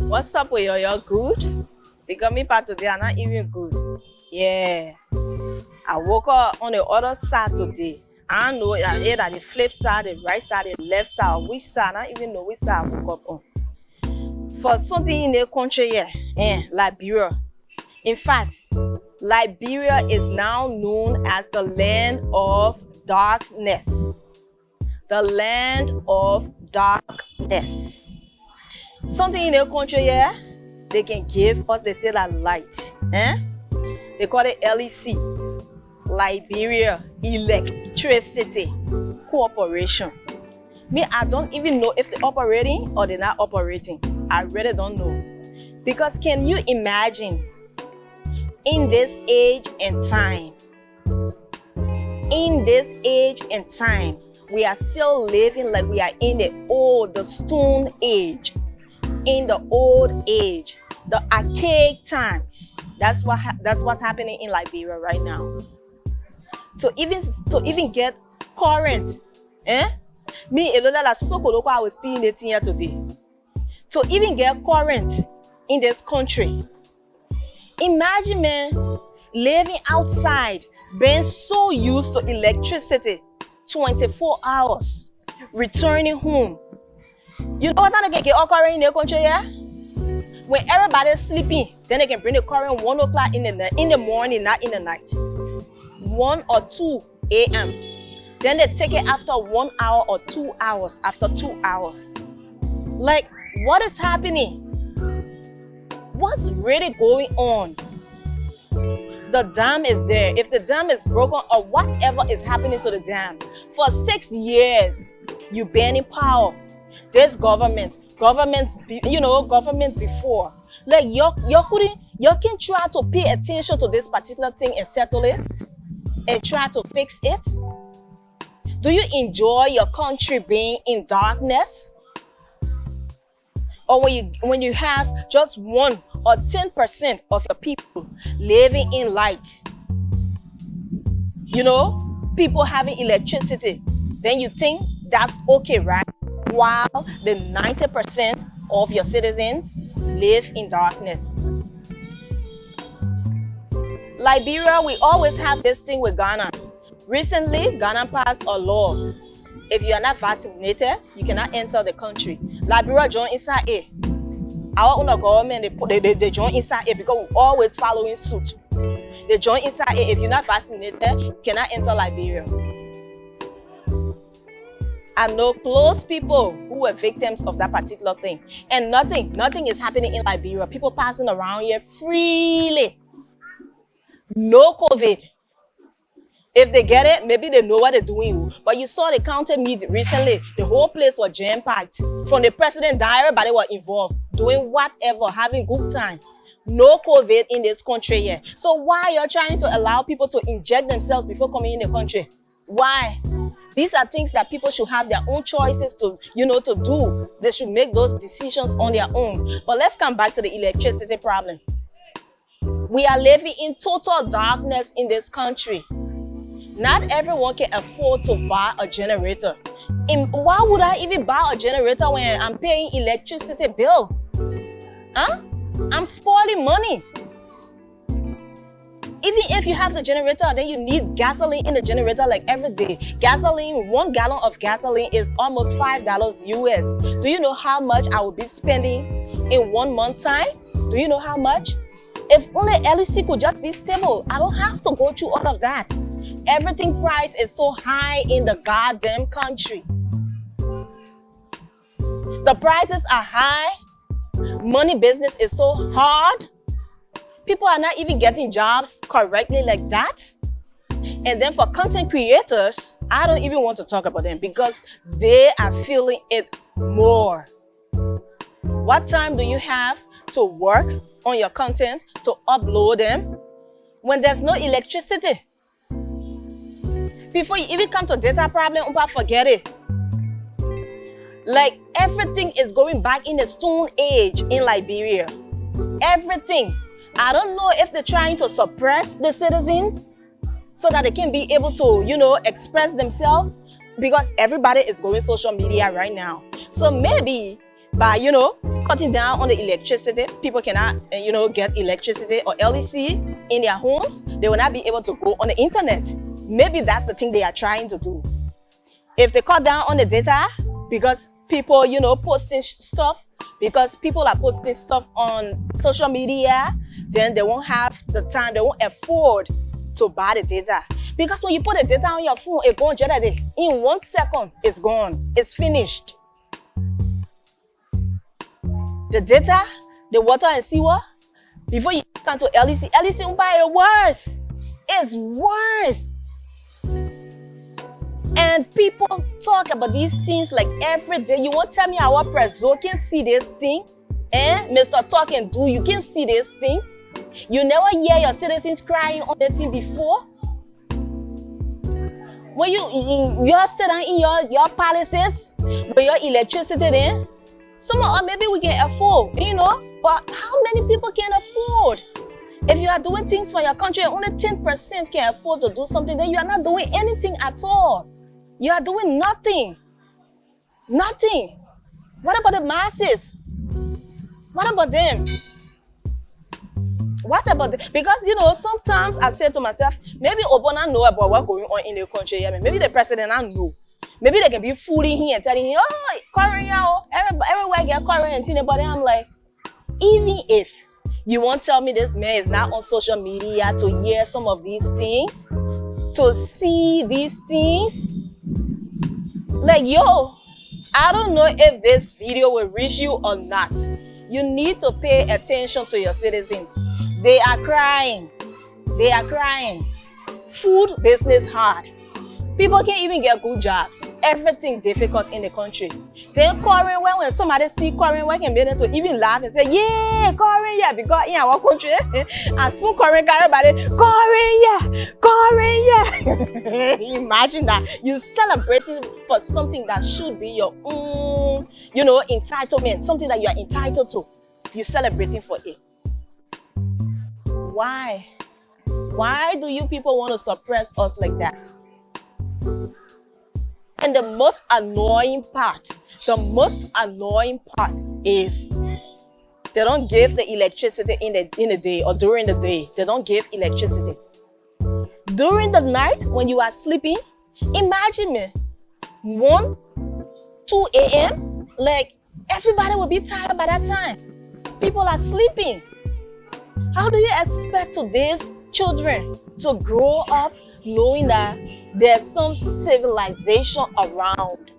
What's up with you? You're good? Because me part today are not even good. Yeah. I woke up on the other side today. I don't know either the flip side, the right side, the left side, or which side. I don't even know which side I woke up on. For something in the country here, Liberia. In fact, Liberia is now known as the land of darkness. The land of darkness. Something in the country here, they can give us, they say that light. They call it LEC, Liberia Electricity Corporation. Me, I don't even know if they're operating or they're not operating. I really don't know. Because can you imagine, in this age and time, we are still living like we are in the stone age, in the old age, the archaic times. That's what's happening in Liberia right now. To even get current, me I was speaking it here today. To even get current in this country, imagine man living outside, being so used to electricity 24 hours, returning home. You know what they get current in the country here? When everybody's sleeping, then they can bring the current 1 o'clock in the morning, not in the night. 1 or 2 a.m. Then they take it after 1 hour or 2 hours, after 2 hours. Like, what is happening? What's really going on? The dam is there. If the dam is broken or whatever is happening to the dam, for 6 years, you banning power. This government before, like you can try to pay attention to this particular thing and settle it and try to fix it. Do you enjoy your country being in darkness? Or when you have just 1 or 10% of your people living in light, people having electricity, then you think that's okay, right? While the 90% of your citizens live in darkness. Liberia, we always have this thing with Ghana. Recently, Ghana passed a law. If you are not vaccinated, you cannot enter the country. Liberia joined inside it. Our own government, they join inside it because we're always following suit. They join inside it. If you're not vaccinated, you cannot enter Liberia. I know close people who were victims of that particular thing. And nothing is happening in Liberia. People passing around here freely. No COVID. If they get it, maybe they know what they're doing. But you saw the county meeting recently. The whole place was jam-packed. From the president down, everybody was involved, doing whatever, having good time. No COVID in this country here. So why you're trying to allow people to inject themselves before coming in the country? Why? These are things that people should have their own choices to do. They should make those decisions on their own. But let's come back to the electricity problem. We are living in total darkness in this country. Not everyone can afford to buy a generator. Why would I even buy a generator when I'm paying electricity bill? I'm spoiling money. Even if you have the generator, then you need gasoline in the generator like every day. Gasoline, 1 gallon of gasoline is almost $5 US. Do you know how much I will be spending in 1 month time? Do you know how much? If only LEC could just be stable, I don't have to go through all of that. Everything price is so high in the goddamn country. The prices are high. Money business is so hard. People are not even getting jobs correctly like that. And then for content creators, I don't even want to talk about them because they are feeling it more. What time do you have to work on your content, to upload them, when there's no electricity? Before you even come to data problem, forget it. Like everything is going back in the stone age in Liberia. Everything. I don't know if they're trying to suppress the citizens so that they can be able to, express themselves, because everybody is going social media right now. So maybe by, cutting down on the electricity. People cannot, get electricity or LEC in their homes. They will not be able to go on the internet. Maybe that's the thing they are trying to do. If they cut down on the data, because people, posting stuff, because people are posting stuff on social media, then they won't have the time, they won't afford to buy the data. Because when you put the data on your phone, it goes generally. In 1 second, it's gone. It's finished. The data, the water and sewer, before you come to LEC will buy it worse. It's worse. And people talk about these things like every day. You won't tell me our president can see this thing? Mr. Talk and Do, you can see this thing? You never hear your citizens crying on the thing before? When you sit down in your palaces with your electricity there, maybe we can afford, but how many people can afford? If you are doing things for your country, only 10% can afford to do something, then you are not doing anything at all. You are doing nothing. Nothing. What about the masses? What about them? What about them? Because, sometimes I say to myself, maybe Obama know about what's going on in the country. Maybe the president don't know. Maybe they can be fooling him and telling him, oh, Korean, everywhere get Korean and thing. But I'm like, even if you won't tell me this man is not on social media to hear some of these things, to see these things, like, I don't know if this video will reach you or not. You need to pay attention to your citizens. They are crying. They are crying. Food business hard. People can't even get good jobs. Everything difficult in the country. Then Korean, when somebody see Korean, we can be able to even laugh and say, yeah, Korean, yeah, because in our country, and soon Korean got everybody, Korean, yeah. Imagine that. You're celebrating for something that should be your own, entitlement, something that you are entitled to. You're celebrating for it. Why? Why do you people want to suppress us like that? And the most annoying part is they don't give the electricity in the day or during the day. They don't give electricity. During the night when you are sleeping, imagine me, 1, 2 a.m., like everybody will be tired by that time. People are sleeping. How do you expect today's children to grow up knowing that there's some civilization around?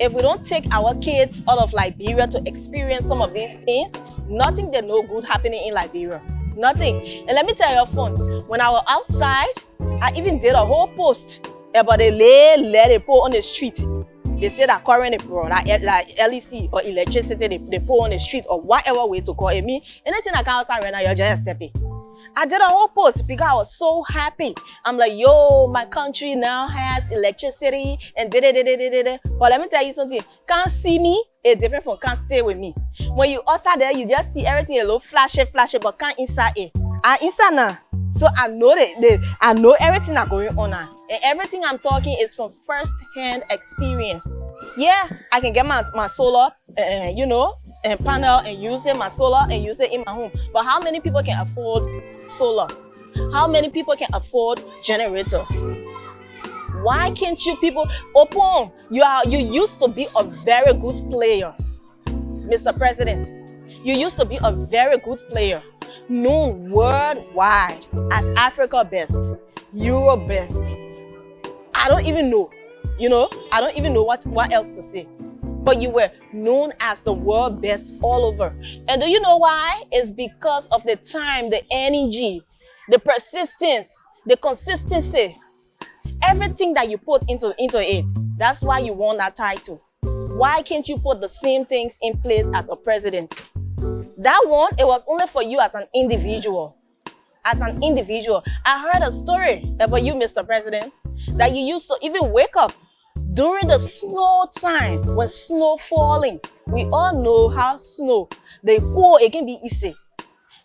If we don't take our kids out of Liberia to experience some of these things, nothing they know good happening in Liberia. Nothing. And let me tell you fun. When I was outside, I even did a whole post about the let it pour on the street. They say that current bro, like LEC or electricity, they pour on the street or whatever way to call it. Me, anything I can outside right now, you're just happy. I did a whole post because I was so happy. I'm like, yo, my country now has electricity and da-da-da-da-da-da. But let me tell you something. Can't see me, it's different from can't stay with me. When you outside there, you just see everything a little flashy, but can't inside it. I'm inside now. So I know I know everything that's going on now. And everything I'm talking is from first-hand experience. Yeah, I can get my solar, and panel and use it, my solar and use it in my home. But how many people can afford solar? How many people can afford generators? Why can't you people open? You used to be a very good player, Mr. President. You used to be a very good player, known worldwide as Africa best, Europe best. I don't even know, I don't even know what else to say. But you were known as the world best all over. And do you know why? It's because of the time, the energy, the persistence, the consistency. Everything that you put into it. That's why you won that title. Why can't you put the same things in place as a president? That one, it was only for you as an individual. As an individual. I heard a story about you, Mr. President, that you used to even wake up during the snow time, when snow falling. We all know how snow, the cold, it can be easy.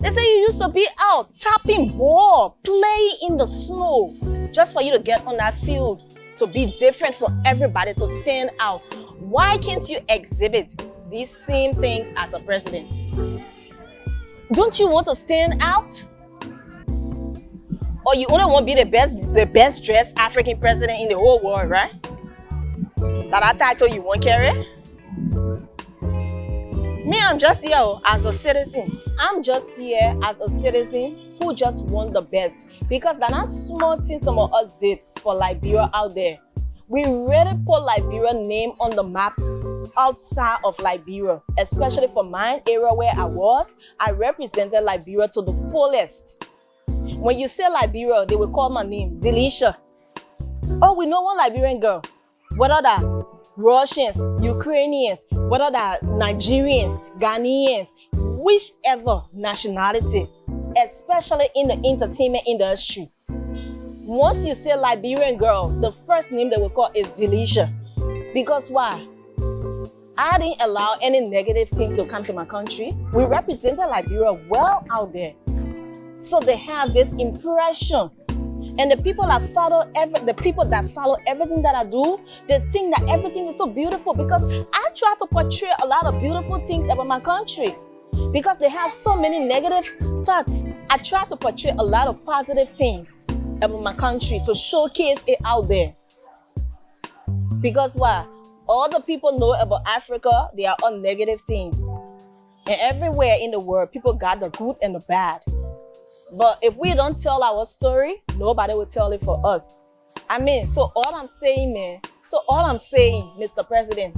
They say you used to be out tapping ball, playing in the snow, just for you to get on that field, to be different from everybody, to stand out. Why can't you exhibit these same things as a president. Don't you want to stand out? Or you only want to be the best dressed African president in the whole world, right? That title you won't carry? Me, I'm just here as a citizen. I'm just here as a citizen who just want the best. Because that's not small thing some of us did for Liberia out there. We really put Liberia name on the map outside of Liberia. Especially for my area where I represented Liberia to the fullest. When you say Liberia, they will call my name, Delisha. Oh, we know one Liberian girl. What are that? Russians, Ukrainians, what are that? Nigerians, Ghanaians, whichever nationality, especially in the entertainment industry. Once you say Liberian girl, the first name they will call is Delisha. Because why? I didn't allow any negative thing to come to my country. We represented Liberia well out there. So they have this impression. And the people that follow everything that I do, they think that everything is so beautiful because I try to portray a lot of beautiful things about my country. Because they have so many negative thoughts. I try to portray a lot of positive things about my country to showcase it out there. Because why? All the people know about Africa, they are all negative things. And everywhere in the world, people got the good and the bad. But if we don't tell our story, nobody will tell it for us. I mean, so all I'm saying, Mr. President,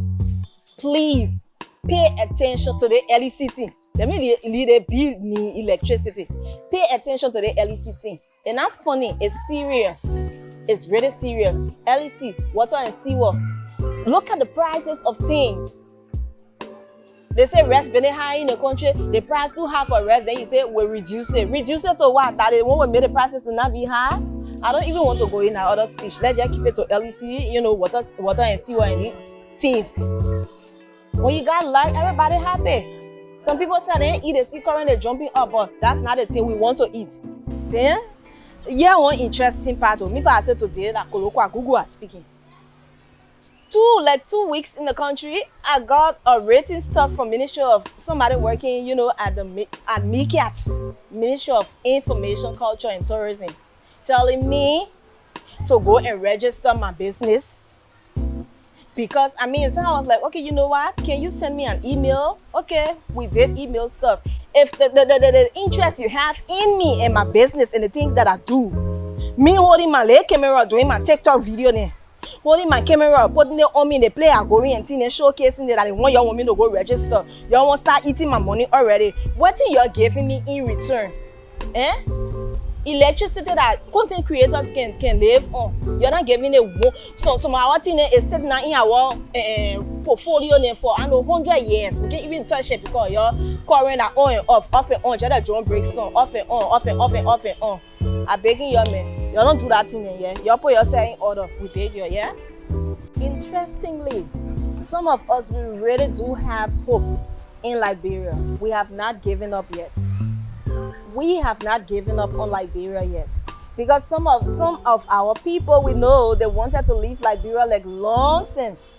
please pay attention to the LECT. Let me lead a bill me electricity. Pay attention to the LECT. And not funny, it's serious. It's really serious. LEC, water and seawater. Look at the prices of things. They say rest been high in the country, the price too high for rest, then you say we'll reduce it. Reduce it to what? That they won't make the prices to not be high? I don't even want to go in another speech. Let's just keep it to LEC, you know, water and seawater and things. When you got light, everybody happy. Some people say they eat a sea current, they're jumping up, but that's not the thing we want to eat. Then, yeah, one interesting part of me, but I said today that Kolokwa Google are speaking. 2 weeks in the country, I got a rating stuff from Ministry of somebody working, you know, at MICAT, Ministry of Information, Culture and Tourism, telling me to go and register my business. Because I mean, so I was like, okay, you know what? Can you send me an email? Okay, we did email stuff. If the interest you have in me and my business and the things that I do, me holding my leg camera, doing my TikTok video there. Holding my camera, putting it on me, they play going and thing and showcasing that I want y'all want me to go register. Y'all want to start eating my money already. What thing you're giving me in return? Electricity that content creators can live on. You're not giving it one. So my thing is sitting in our portfolio for I know 100 years. We can't even touch it because you're current on and off and on. Just drum breaks on, off and on, off and on. I'm begging you, man. You don't do that thing, yeah? You put yourself in order. We paid you, yeah? Interestingly, some of us, we really do have hope in Liberia. We have not given up yet. We have not given up on Liberia yet. Because some of our people, we know they wanted to leave Liberia like long since.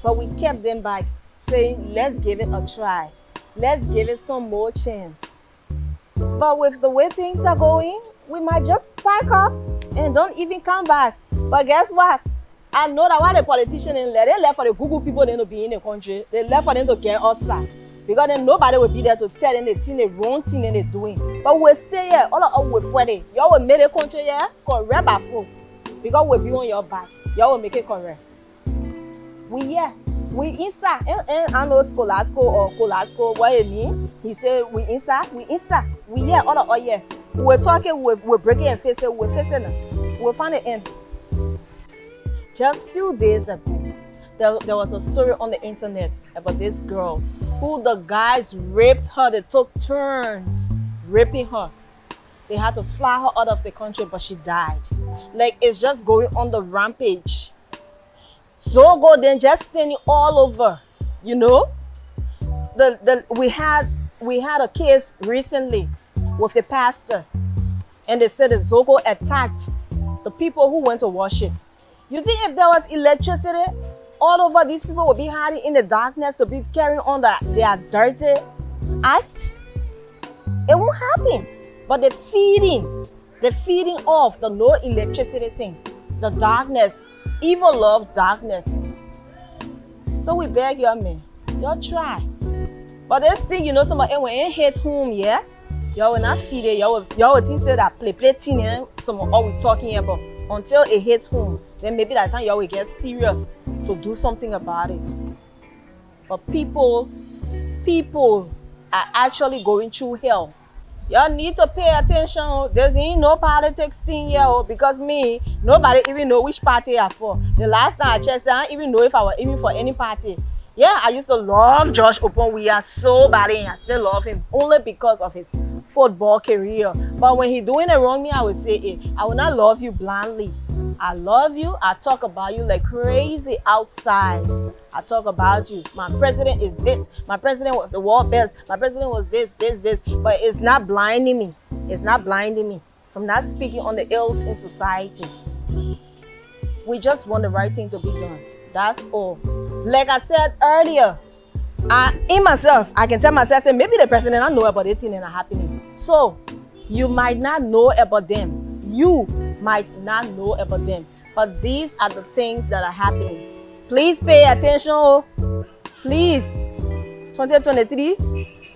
But we kept them back, saying, let's give it a try. Let's give it some more chance. But with the way things are going, we might just pack up and don't even come back. But guess what? I know that why the politicians they left for the Google people to be in the country. They left for them to get outside. Because then nobody will be there to tell them the wrong thing they're doing. But we'll stay here. All of us will fight it. Y'all will make the country here correct by force. Because we'll be on your back. Y'all will make it correct. We here. We inside. And I know Scholasco or Colasco, what you mean? He said we inside. We inside. We here. All of us here. We're talking, we're breaking and facing, we're facing it. We'll find the end. Just a few days ago, there was a story on the internet about this girl who the guys raped her. They took turns raping her. They had to fly her out of the country, but she died. Like, it's just going on the rampage. So go then just sending all over, you know. We had a case recently with the pastor, and they said that Zogo attacked the people who went to worship. You think if there was electricity, all over, these people will be hiding in the darkness to be carrying on their dirty acts. It won't happen. But the feeding off the no electricity thing, the darkness, evil loves darkness. So we beg y'all, man, y'all try. But this thing, you know, somebody when ain't hit home yet, y'all will not feed it. Y'all will think say that play thing, some all we talking about until it hits home. Then maybe that time y'all will get serious to do something about it. But people are actually going through hell. Y'all need to pay attention. There's ain't no politics thing here, because me, nobody even know which party I'm for. The last time I checked, I don't even know if I was even for any party. Yeah, I used to love Josh Open. We are so bad and I still love him only because of his football career. But when he doing it wrong, me, I will say it. I will not love you blindly. I love you. I talk about you like crazy outside. I talk about you. My president is this. My president was the world best. My president was this. But it's not blinding me. It's not blinding me from not speaking on the ills in society. We just want the right thing to be done. That's all. Like I said earlier, in myself, I can tell myself, say, maybe the president don't know about it and happening. So, you might not know about them. You might not know about them. But these are the things that are happening. Please pay attention. Oh. Please. 2023.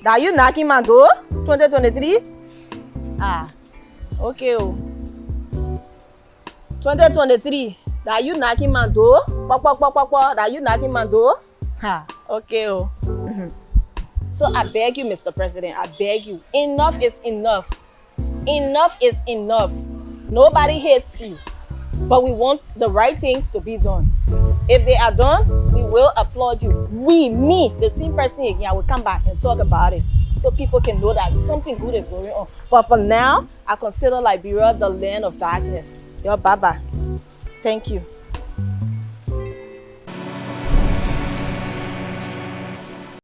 That you knocking my door? 2023? Okay. Oh. 2023. That you knocking my door? That you knocking my door? Okay. Oh. So I beg you, Mr. President, I beg you. Enough is enough. Enough is enough. Nobody hates you. But we want the right things to be done. If they are done, we will applaud you. Me, the same person again, I will come back and talk about it so people can know that something good is going on. But for now, I consider Liberia the land of darkness. Yo, bye-bye. Thank you.